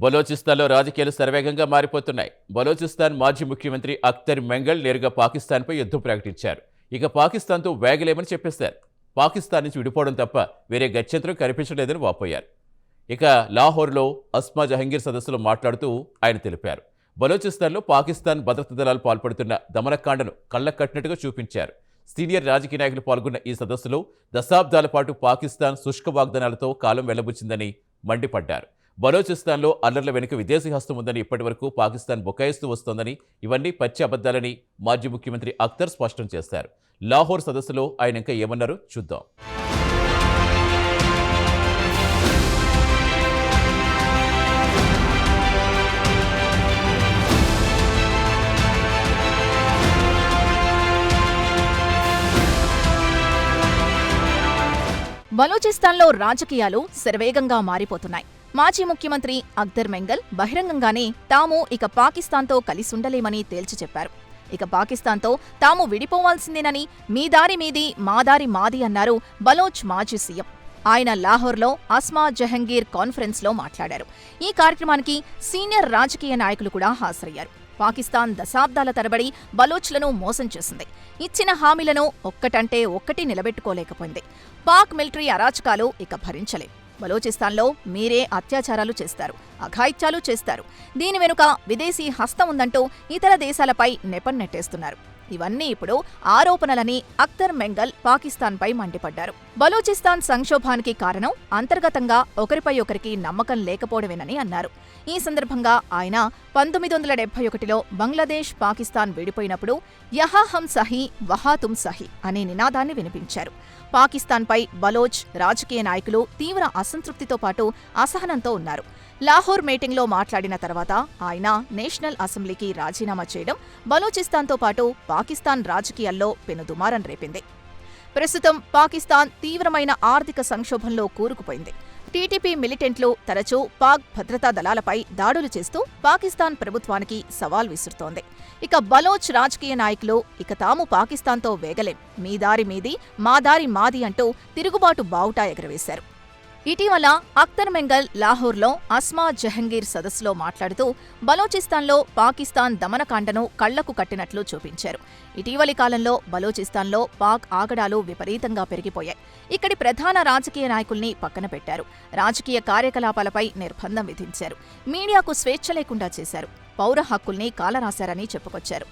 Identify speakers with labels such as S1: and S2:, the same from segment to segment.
S1: బలోచిస్తాన్లో రాజకీయాలు శరవేగంగా మారిపోతున్నాయి. బలోచిస్తాన్ మాజీ ముఖ్యమంత్రి అఖ్తర్ మెంగల్ నేరుగా పాకిస్తాన్పై యుద్ధం ప్రకటించారు. ఇక పాకిస్తాన్తో వేగలేమని చెప్పేశారు. పాకిస్తాన్ నుంచి విడిపోవడం తప్ప వేరే గత్యంతరం కనిపించలేదని వాపోయారు. ఇక లాహోర్లో అస్మా జహంగీర్ సదస్సులో మాట్లాడుతూ ఆయన తెలిపారు. బలోచిస్తాన్లో పాకిస్తాన్ భద్రతా దళాలు పాల్పడుతున్న దమనకాండను కళ్లకు కట్టినట్టుగా చూపించారు. సీనియర్ రాజకీయ నాయకులు పాల్గొన్న ఈ సదస్సులో దశాబ్దాల పాటు పాకిస్తాన్ శుష్క వాగ్దానాలతో కాలం వెళ్లబుచ్చిందని మండిపడ్డారు. బలోచిస్తాన్లో అల్లర్ల వెనుక విదేశీ హస్తం ఉందని ఇప్పటివరకు పాకిస్తాన్ బుకాయిస్తూ వస్తోందని, ఇవన్నీ పచ్చి అబద్దాలని మాజీ ముఖ్యమంత్రి అఖ్తర్ స్పష్టం చేశారు. లాహోర్ సదస్సులో ఆయన ఇంకా ఏమన్నారో చూద్దాం.
S2: బలూచిస్తాన్లో రాజకీయాలు శరవేగంగా మారిపోతున్నాయి. మాజీ ముఖ్యమంత్రి అఖ్తర్ మెంగల్ బహిరంగంగానే తాము ఇక పాకిస్తాన్తో కలిసుండలేమని తేల్చి చెప్పారు. ఇక పాకిస్తాన్తో తాము విడిపోవాల్సిందేనని, మీ దారి మీది మా దారి మాది అన్నారు బలోచ్ మాజీ సీఎం. ఆయన లాహోర్లో అస్మా జహంగీర్ కాన్ఫరెన్స్లో మాట్లాడారు. ఈ కార్యక్రమానికి సీనియర్ రాజకీయ నాయకులు కూడా హాజరయ్యారు. పాకిస్తాన్ దశాబ్దాల తరబడి బలోచ్లను మోసం చేసింది. ఇచ్చిన హామీలను ఒక్కటంటే ఒక్కటి నిలబెట్టుకోలేకపోయింది. పాక్ మిలిటరీ అరాచకాలు ఇక భరించలేం. బలోచిస్తాన్లో మీరే అత్యాచారాలు చేస్తారు, అఘాయిత్యాలు చేస్తారు, దీని వెనుక విదేశీ హస్తం ఉందంటూ ఇతర దేశాలపై నెపం నెట్టేస్తున్నారు. ఇవన్నీ ఇప్పుడు ఆరోపణలని అఖ్తర్ మెంగల్ పాకిస్తాన్పై మండిపడ్డారు. బలూచిస్తాన్ సంక్షోభానికి కారణం అంతర్గతంగా ఒకరిపై ఒకరికి నమ్మకం లేకపోవడమేనని అన్నారు. ఈ సందర్భంగా ఆయన 1971లో బంగ్లాదేశ్, పాకిస్తాన్ విడిపోయినప్పుడు యహా హమ్ సహీ వహా తుమ్ సహీ అనే నినాదాన్ని వినిపించారు. పాకిస్తాన్పై బలోచ్ రాజకీయ నాయకులు తీవ్ర అసంతృప్తితో పాటు అసహనంతో ఉన్నారు. లాహోర్ మీటింగ్లో మాట్లాడిన తర్వాత ఆయన నేషనల్ అసెంబ్లీకి రాజీనామా చేయడం బలూచిస్తాన్తో పాటు పాకిస్తాన్ రాజకీయాల్లో పెనుదుమారం రేపింది. ప్రస్తుతం పాకిస్తాన్ తీవ్రమైన ఆర్థిక సంక్షోభంలో కూరుకుపోయింది. టీటీపీ మిలిటెంట్లు తరచూ పాక్ భద్రతా దళాలపై దాడులు చేస్తూ పాకిస్తాన్ ప్రభుత్వానికి సవాల్ విసురుతోంది. ఇక బలోచ్ రాజకీయ నాయకులు ఇక తాము పాకిస్తాన్తో వేగలేం, మీ దారి మీది మా దారి మాది అంటూ తిరుగుబాటు బావుటా ఎగరవేశారు. ఇటీవల అఖ్తర్ మెంగల్ లాహోర్లో అస్మా జహంగీర్ సదస్సులో మాట్లాడుతూ బలోచిస్తాన్లో పాకిస్తాన్ దమనకాండను కళ్లకు కట్టినట్లు చూపించారు. ఇటీవలి కాలంలో బలోచిస్తాన్లో పాక్ ఆగడాలు విపరీతంగా పెరిగిపోయాయి. ఇక్కడి ప్రధాన రాజకీయ నాయకుల్ని పక్కన పెట్టారు. రాజకీయ కార్యకలాపాలపై నిర్బంధం విధించారు. మీడియాకు స్వేచ్ఛ లేకుండా చేశారు. పౌర హక్కుల్ని కాలరాశారని చెప్పుకొచ్చారు.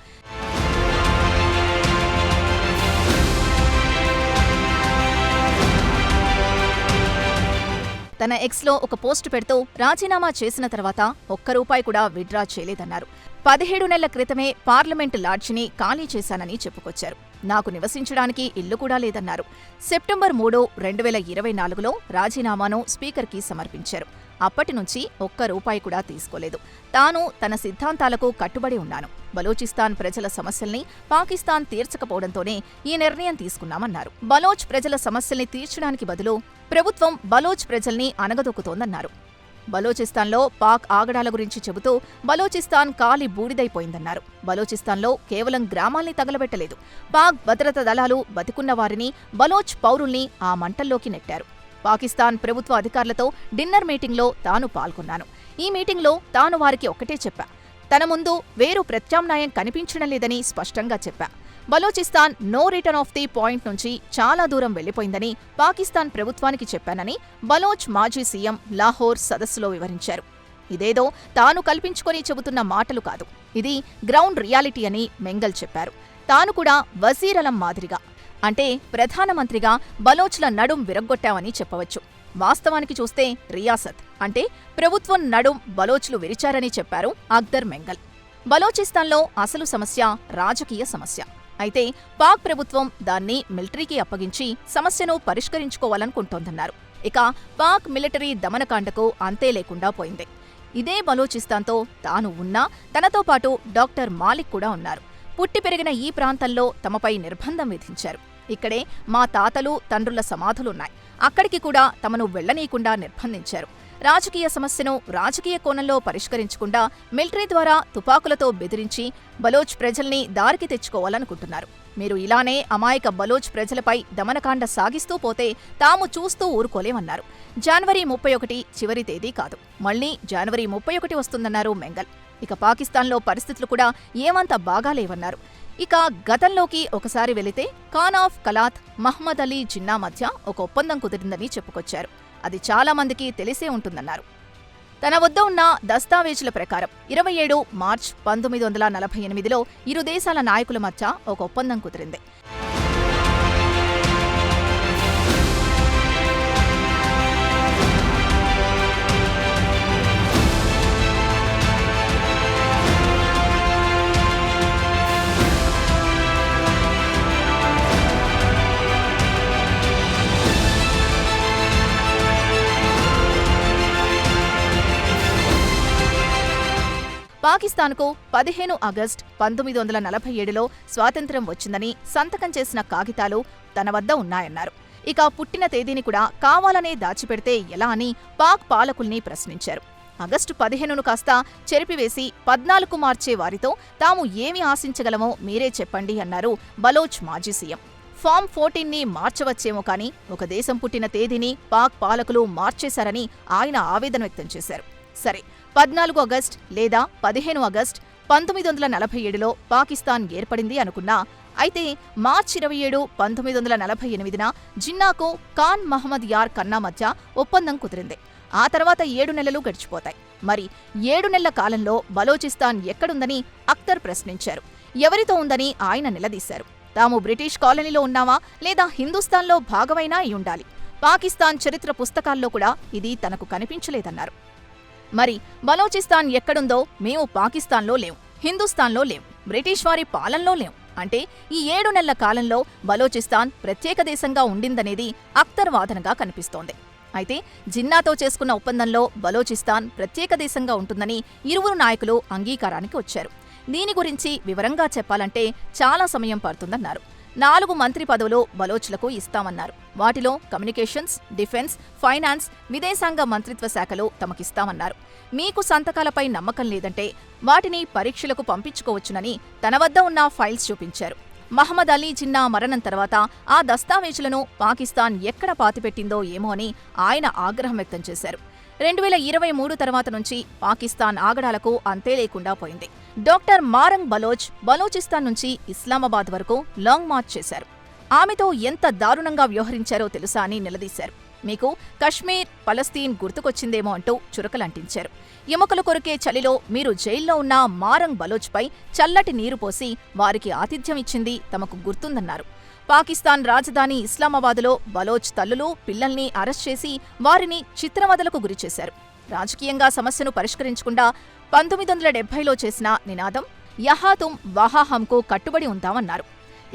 S2: తన ఎక్స్లో ఒక పోస్టు పెడుతూ రాజీనామా చేసిన తర్వాత ఒక్క రూపాయి కూడా విత్డ్రా చేయలేదన్నారు. 17 నెలల క్రితమే పార్లమెంటు లాడ్జిని ఖాళీ చేశానని చెప్పుకొచ్చారు. నాకు నివసించడానికి ఇల్లు కూడా లేదన్నారు. సెప్టెంబర్ 3, 2024లో రాజీనామాను స్పీకర్కి సమర్పించారు. అప్పటి నుంచి ఒక్క రూపాయి కూడా తీసుకోలేదు. తాను తన సిద్ధాంతాలకు కట్టుబడి ఉన్నాను. బలూచిస్తాన్ ప్రజల సమస్యల్ని పాకిస్తాన్ తీర్చకపోవడంతోనే ఈ నిర్ణయం తీసుకున్నామన్నారు. బలోచ్ ప్రజల సమస్యల్ని తీర్చడానికి బదులు ప్రభుత్వం బలోచ్ ప్రజల్ని అణగదొక్కుతోందన్నారు. బలోచిస్తాన్లో పాక్ ఆగడాల గురించి చెబుతూ బలోచిస్తాన్ కాలి బూడిదైపోయిందన్నారు. బలోచిస్తాన్లో కేవలం గ్రామాల్ని తగలబెట్టలేదు, పాక్ భద్రతా దళాలు బతికున్న వారిని, బలోచ్ పౌరుల్ని ఆ మంటల్లోకి నెట్టారు. పాకిస్తాన్ ప్రభుత్వ అధికారులతో డిన్నర్ మీటింగ్లో తాను పాల్గొన్నాను. ఈ మీటింగ్లో తాను వారికి ఒక్కటే చెప్పా, తన ముందు వేరు ప్రత్యామ్నాయం కనిపించడం లేదని స్పష్టంగా చెప్పా. Balochistan no return of the point నుంచి చాలా దూరం వెళ్లిపోయిందని పాకిస్తాన్ ప్రభుత్వానికి చెప్పానని బలోచ్ మాజీ సీఎం లాహోర్ సదస్సులో వివరించారు. ఇదేదో తాను కల్పించుకొని చెబుతున్న మాటలు కాదు, ఇది గ్రౌండ్ రియాలిటీ అని మెంగల్ చెప్పారు. తాను కూడా వజీర్ అలం మాదిరిగా, అంటే ప్రధానమంత్రిగా బలోచ్ల నడుం విరగ్గొట్టామని చెప్పవచ్చు. వాస్తవానికి చూస్తే రియాసత్ అంటే ప్రభుత్వం నడుం బలోచ్లు విరిచారని చెప్పారు అఖ్తర్ మెంగల్. బలోచిస్తాన్లో అసలు సమస్య రాజకీయ సమస్య. అయితే పాక్ ప్రభుత్వం దాన్ని మిలిటరీకి అప్పగించి సమస్యను పరిష్కరించుకోవాలనుకుంటోందన్నారు. ఇక పాక్ మిలిటరీ దమనకాండకు అంతే లేకుండా పోయింది. ఇదే బలోచిస్తాన్తో తాను ఉన్నా తనతో పాటు డాక్టర్ మాలిక్ కూడా ఉన్నారు. పుట్టి పెరిగిన ఈ ప్రాంతంలో తమపై నిర్బంధం విధించారు. ఇక్కడే మా తాతలు తండ్రుల సమాధులున్నాయి. అక్కడికి కూడా తమను వెళ్లనీయకుండా నిర్బంధించారు. రాజకీయ సమస్యను రాజకీయ కోణంలో పరిష్కరించకుండా మిలిటరీ ద్వారా తుపాకులతో బెదిరించి బలోచ్ ప్రజల్ని దారికి తెచ్చుకోవాలనుకుంటున్నారు. మీరు ఇలానే అమాయక బలోచ్ ప్రజలపై దమనకాండ సాగిస్తూ పోతే తాము చూస్తూ ఊరుకోలేమన్నారు. జనవరి 31 చివరి తేదీ కాదు, మళ్లీ జనవరి 31 వస్తుందన్నారు మెంగల్. ఇక పాకిస్తాన్లో పరిస్థితులు కూడా ఏమంత బాగాలేవన్నారు. ఇక గతంలోకి ఒకసారి వెళితే ఖాన్ ఆఫ్ కలాత్, మహ్మద్ అలీ జిన్నా మధ్య ఒక ఒప్పందం కుదిరిందని చెప్పుకొచ్చారు. అది చాలా మందికి తెలిసే ఉంటుందన్నారు. తన వద్ద ఉన్న దస్తావేజుల ప్రకారం 27 మార్చ్ 1948లో ఇరు దేశాల నాయకుల మధ్య ఒక ఒప్పందం కుదిరింది. పాకిస్తాన్కు 15 ఆగస్టు 1947లో స్వాతంత్ర్యం వచ్చిందని సంతకం చేసిన కాగితాలు తన వద్ద ఉన్నాయన్నారు. ఇక పుట్టిన తేదీని కూడా కావాలనే దాచిపెడితే ఎలా అని పాక్ పాలకుల్ని ప్రశ్నించారు. ఆగస్టు 15ను కాస్త చెరిపివేసి 14కు మార్చే వారితో తాము ఏమి ఆశించగలమో మీరే చెప్పండి అన్నారు బలోచ్ మాజీ సీఎం. ఫామ్ 14ని మార్చవచ్చేమో కానీ ఒక దేశం పుట్టిన తేదీని పాక్ పాలకులు మార్చేశారని ఆయన ఆవేదన వ్యక్తం చేశారు. సరే, 14 ఆగస్టు లేదా 15 ఆగస్టు 1947లో పాకిస్తాన్ ఏర్పడింది అనుకున్నా, అయితే మార్చి 27, 1948న జిన్నాకు ఖాన్ మహ్మద్ యార్ ఖన్నా మధ్య ఒప్పందం కుదిరింది. ఆ తర్వాత 7 నెలలు గడిచిపోతాయి. మరి 7 నెలల కాలంలో బలోచిస్తాన్ ఎక్కడుందని అఖ్తర్ ప్రశ్నించారు. ఎవరితో ఉందని ఆయన నిలదీశారు. తాము బ్రిటిష్ కాలనీలో ఉన్నామా లేదా హిందుస్థాన్లో భాగమైనా అయి ఉండాలి. పాకిస్తాన్ చరిత్ర పుస్తకాల్లో కూడా ఇది తనకు కనిపించలేదన్నారు. మరి బలోచిస్తాన్ ఎక్కడుందో మేము పాకిస్తాన్లో లేం, హిందుస్థాన్లో లేం, బ్రిటిష్ వారి పాలనలో లేం అంటే ఈ 7 నెలల కాలంలో బలోచిస్తాన్ ప్రత్యేక దేశంగా ఉండిందనేది అఖ్తర్ వాదనగా కనిపిస్తోంది. అయితే జిన్నాతో చేసుకున్న ఒప్పందంలో బలోచిస్తాన్ ప్రత్యేక దేశంగా ఉంటుందని ఇరువురు నాయకులు అంగీకారానికి వచ్చారు. దీని గురించి వివరంగా చెప్పాలంటే చాలా సమయం పడుతుందన్నారు. 4 మంత్రి పదవులు బలోచ్లకు ఇస్తామన్నారు. వాటిలో కమ్యూనికేషన్స్, డిఫెన్స్, ఫైనాన్స్, విదేశాంగ మంత్రిత్వ శాఖలు తమకిస్తామన్నారు. మీకు సంతకాలపై నమ్మకం లేదంటే వాటిని పరీక్షలకు పంపించుకోవచ్చునని తన వద్ద ఉన్న ఫైల్స్ చూపించారు. మహ్మద్ అలీ జిన్నా మరణం తర్వాత ఆ దస్తావేజులను పాకిస్తాన్ ఎక్కడ పాతిపెట్టిందో ఏమో అని ఆయన ఆగ్రహం వ్యక్తం చేశారు. 2023 తర్వాత నుంచి పాకిస్తాన్ ఆగడాలకు అంతే లేకుండా పోయింది. డాక్టర్ మారంగ్ బలోచ్ బలోచిస్తాన్ నుంచి ఇస్లామాబాద్ వరకు లాంగ్ మార్చ్ చేశారు. ఆమెతో ఎంత దారుణంగా వ్యవహరించారో తెలుసా అని నిలదీశారు. మీకు కశ్మీర్, ఫలస్తీన్ గుర్తుకొచ్చిందేమో అంటూ చురకలంటించారు. ఎముకలు కొరికే చలిలో మీరు జైల్లో ఉన్న మారంగ్ బలోచ్పై చల్లటి నీరు పోసి వారికి ఆతిథ్యం ఇచ్చింది తమకు గుర్తుందన్నారు. పాకిస్తాన్ రాజధాని ఇస్లామాబాద్లో బలోచ్ తల్లులు, పిల్లల్ని అరెస్ట్ చేసి వారిని చిత్రవదలకు గురిచేశారు. రాజకీయంగా సమస్యను పరిష్కరించకుండా 1970లో చేసిన నినాదం యహా తుమ్ వహా హమ్కు కట్టుబడి ఉంటామన్నారు.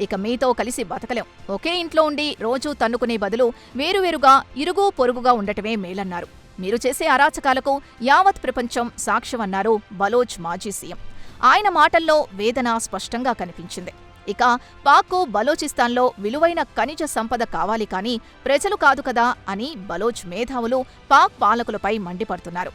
S2: ఇక మీతో కలిసి బతకలేం, ఒకే ఇంట్లో ఉండి రోజూ తన్నుకునే బదులు వేరువేరుగా ఇరుగు పొరుగుగా ఉండటమే మేలన్నారు. మీరు చేసే అరాచకాలకు యావత్ ప్రపంచం సాక్ష్యమన్నారు బలోచ్ మాజీ సీఎం. ఆయన మాటల్లో వేదన స్పష్టంగా కనిపించింది. ఇక పాక్కు బలోచిస్తాన్లో విలువైన ఖనిజ సంపద కావాలి కానీ ప్రజలు కాదు కదా అని బలోచ్ మేధావులు పాక్ పాలకులపై మండిపడుతున్నారు.